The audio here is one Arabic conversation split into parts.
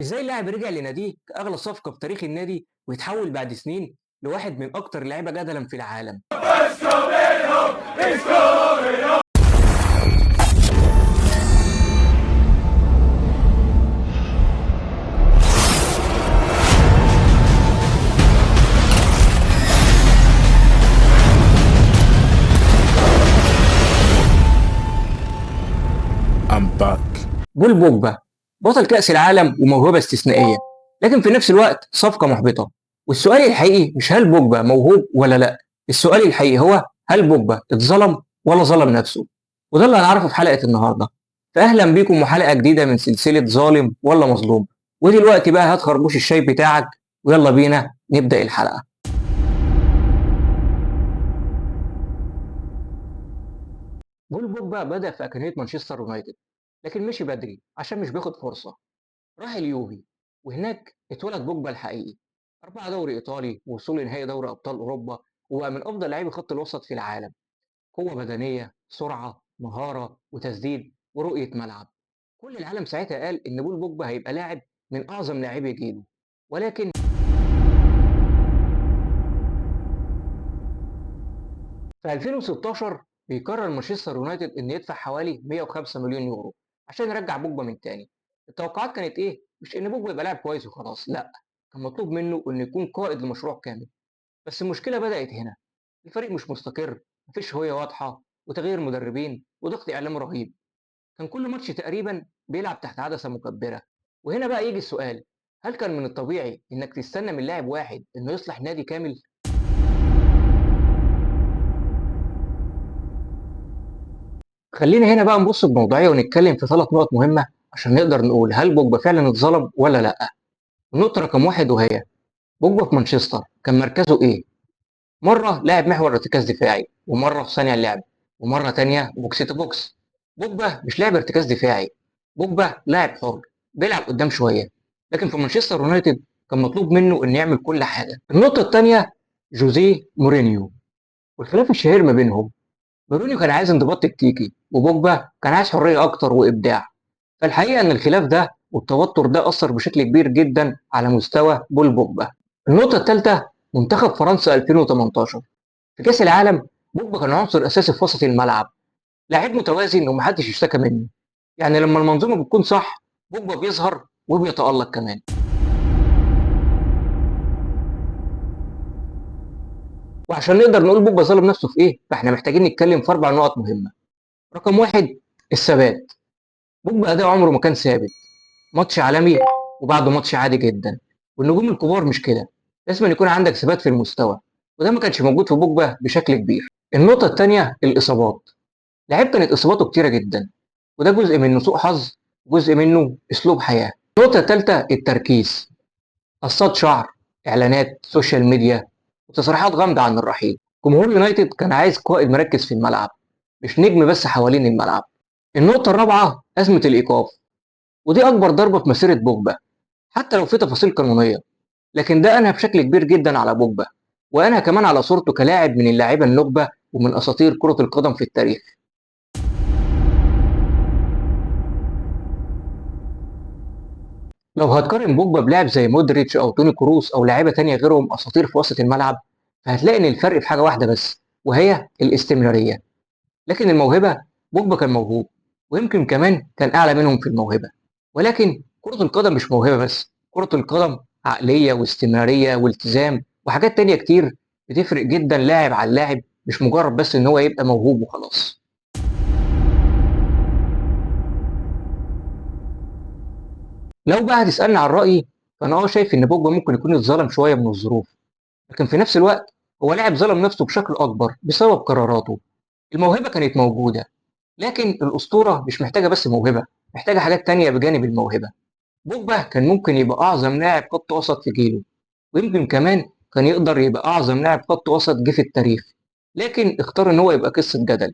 ازاي اللاعب رجع لناديه كأغلى صفقة في تاريخ النادي ويتحول بعد سنين لواحد من أكتر اللعيبة جدلا في العالم؟ I'm back. بول بوجبا بطل كأس العالم وموهبة استثنائية، لكن في نفس الوقت صفقة محبطة. والسؤال الحقيقي مش هل بوجبا موهوب ولا لا، السؤال الحقيقي هو هل بوجبا اتظلم ولا ظلم نفسه؟ وده اللي هنعرفه في حلقة النهاردة. فأهلا بيكم وحلقة جديدة من سلسلة ظالم ولا مظلوم. ودلوقتي بقى هات خربوش الشاي بتاعك ويلا بينا نبدأ الحلقة. بول بوجبا بدأ في أكاديمية مانشستر يونايتد، لكن مشي بدري عشان مش بياخد فرصة. راح اليوفي، وهناك اتولد بوجبا الحقيقي. 4 دوري إيطالي ووصول لنهائي دوري أبطال أوروبا، وبقى من أفضل لاعبي خط الوسط في العالم. قوة بدنية، سرعة، مهارة وتسديد ورؤية ملعب. كل العالم ساعتها قال إن بول بوجبا هيبقى لاعب من أعظم لاعبي جيله. ولكن في 2016 بيقرر مانشستر يونايتد إن يدفع حوالي 105 مليون يورو عشان يرجع بوجبا من تاني. التوقعات كانت إيه؟ مش إن بوجبا يبقى لاعب كويس وخلاص، لأ، كان مطلوب منه إنه يكون قائد لمشروع كامل. بس المشكلة بدأت هنا. الفريق مش مستقر، مفيش هوية واضحة، وتغيير مدربين وضغط إعلامي رهيب. كان كل ماتش تقريبا بيلعب تحت عدسة مكبرة. وهنا بقى يجي السؤال، هل كان من الطبيعي إنك تستنى من لاعب واحد إنه يصلح نادي كامل؟ خلينا هنا بقى نبص بموضوعية ونتكلم في 3 نقط مهمة عشان نقدر نقول هل بوجبا فعلا اتظلم ولا لأ. النقطة رقم واحد وهي بوجبا في مانشستر كان مركزه إيه؟ مرة لاعب محور ارتكاز دفاعي، ومرة في صانع اللعب، ومرة تانية بوكس تو بوكس. بوجبا مش لاعب ارتكاز دفاعي، بوجبا لاعب حر بيلعب قدام شوية. لكن في مانشستر يونايتد كان مطلوب منه انه يعمل كل حاجة. النقطة التانية جوزيه مورينيو والخلاف الشهير ما بينهم. مورينيو كان عايز انضباط تكتيكي، وبوجبا كان عايز حرية أكتر وإبداع. فالحقيقة إن الخلاف ده والتوتر ده أثر بشكل كبير جدا على مستوى بول بوجبا. النقطة الثالثة منتخب فرنسا 2018 في كأس العالم. بوجبا كان عنصر أساسي في وسط الملعب، لاعب متوازن ومحدش اشتكى منه. يعني لما المنظومة بتكون صح بوجبا بيظهر وبيتألق كمان. وعشان نقدر نقول بوجبا ظلم نفسه في إيه فإحنا محتاجين نتكلم في 4 نقط مهمة. رقم واحد، الثبات. بوجبا أداء عمره ما كان ثابت، ماتش عالمي وبعده ماتش عادي جدا. والنجوم الكبار مش كده، لازم أن يكون عندك ثبات في المستوى، وده ما كانش موجود في بوجبا بشكل كبير. النقطة الثانية الإصابات. لعيب كانت إصاباته كتيرة جدا، وده جزء منه سوء حظ، جزء منه أسلوب حياة. النقطة الثالثة التركيز. قصات شعر، إعلانات، سوشيال ميديا، وتصريحات غامضة عن الرحيل. جمهور يونايتد كان عايز قائد مركز في الملعب، مش نجم بس حوالين الملعب. النقطة الرابعة أزمة الإيقاف، ودي أكبر ضربة في مسيرة بوجبا حتى لو في تفاصيل قانونية. لكن ده أنهى بشكل كبير جدا على بوجبا، وأنهى كمان على صورته كلاعب من اللاعيبة النخبة ومن أساطير كرة القدم في التاريخ. لو هتقارن بوجبا بلاعب زي مودريتش أو توني كروس أو لاعيبة تانية غيرهم أساطير في وسط الملعب، فهتلاقي إن الفرق في حاجة واحدة بس، وهي الاستمرارية. لكن الموهبة، بوجبا كان موهوب، ويمكن كمان كان أعلى منهم في الموهبة. ولكن كرة القدم مش موهبة بس، كرة القدم عقلية واستمرارية والتزام وحاجات تانية كتير بتفرق جدا لاعب عن لاعب، مش مجرد بس إن هو يبقى موهوب وخلاص. لو بقى هتسألني عن رأيي، فأنا شايف إن بوجبا ممكن يكون اتظلم شوية من الظروف، لكن في نفس الوقت هو لاعب ظلم نفسه بشكل أكبر بسبب قراراته. الموهبة كانت موجودة، لكن الأسطورة مش محتاجة بس موهبة، محتاجة حاجات تانية بجانب الموهبة. بوجبا كان ممكن يبقى أعظم لاعب خط وسط في جيله، ويمكن كمان كان يقدر يبقى أعظم لاعب خط وسط جه في التاريخ، لكن اختار إن هو يبقى قصة جدل.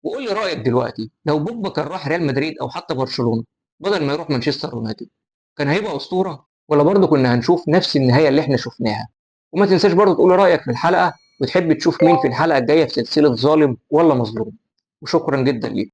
وقول لي رأيك دلوقتي، لو بوجبا كان راح ريال مدريد أو حتى برشلونة بدل ما يروح مانشستر يونايتد، كان هيبقى أسطورة ولا برضه كنا هنشوف نفس النهاية اللي احنا شفناها؟ وما تنساش برضه تقول رأيك في الحلقة، وتحب تشوف مين في الحلقة الجاية في سلسلة ظالم ولا مظلوم. وشكرا جدا ليك.